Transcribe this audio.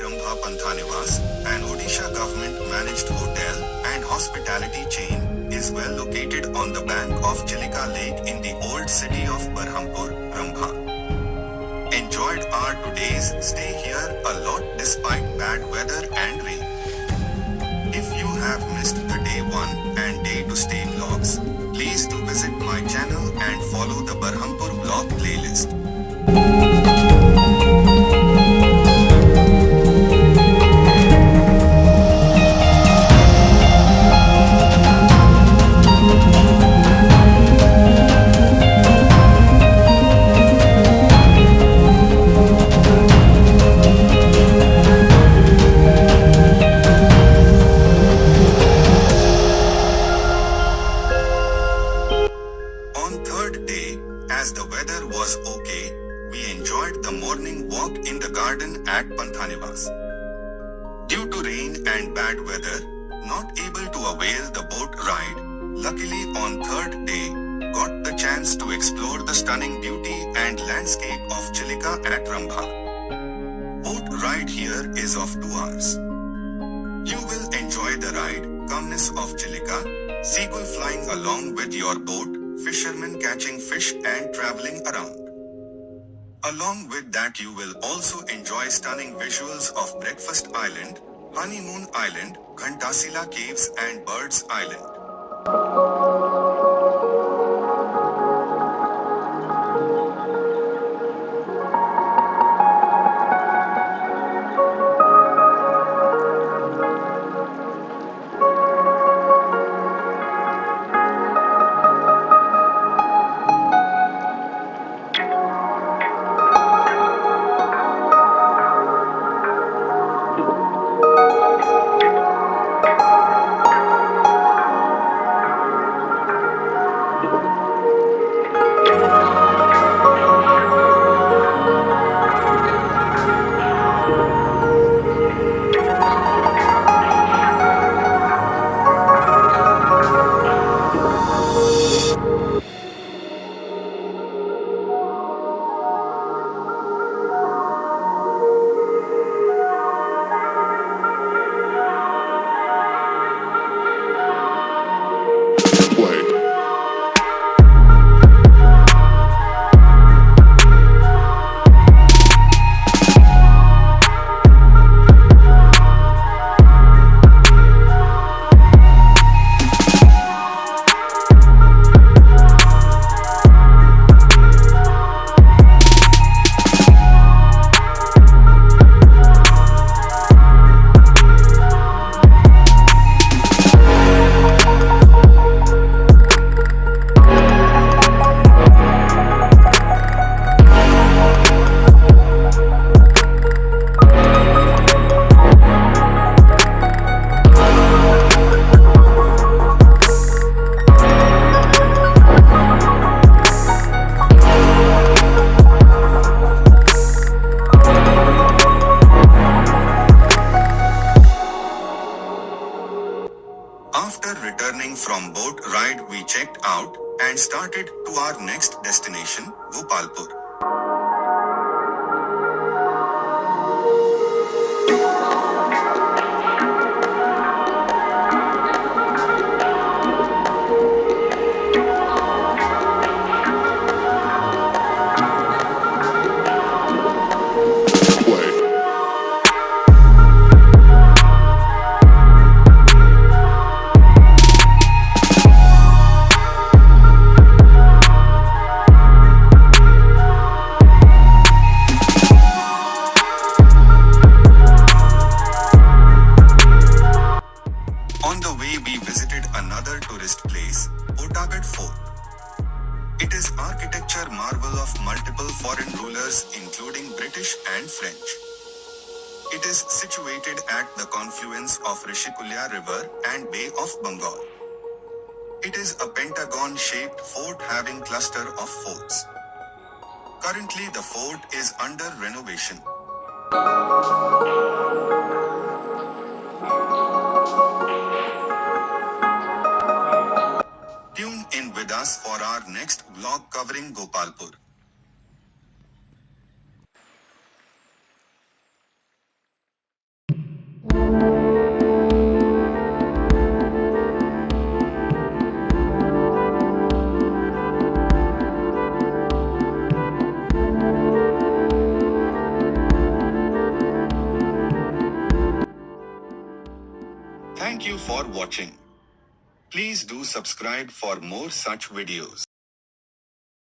Rambha Panthanivas, an Odisha government-managed hotel and hospitality chain, is well located on the bank of Chilika Lake in the old city of Berhampur, Rambha. Enjoyed our today's stay here a lot despite bad weather and rain. If you have missed the day 1 and day 2 stay vlogs, please do visit my channel and follow the Berhampur vlog playlist. On third day, as the weather was okay, we enjoyed the morning walk in the garden at Panthanivas. Due to rain and bad weather, not able to avail the boat ride, luckily on third day, got the chance to explore the stunning beauty and landscape of Chilika at Rambha. Boat ride here is of 2 hours. You will enjoy the ride, calmness of Chilika, seagull flying along with your boat, fishermen catching fish and traveling around. Along with that you will also enjoy stunning visuals of Breakfast Island, Honeymoon Island, Ghantasila Caves and Birds Island. After returning from boat ride we checked out and started to our next destination, Gopalpur. On the way we visited another tourist place, O.T.D.C Fort. It is architecture marvel of multiple foreign rulers including British and French. It is situated at the confluence of Rishikulya River and Bay of Bengal. It is a pentagon-shaped fort having cluster of forts. Currently the fort is under renovation. Tune in with us for our next vlog covering Gopalpur. Thank you for watching. Please do subscribe for more such videos.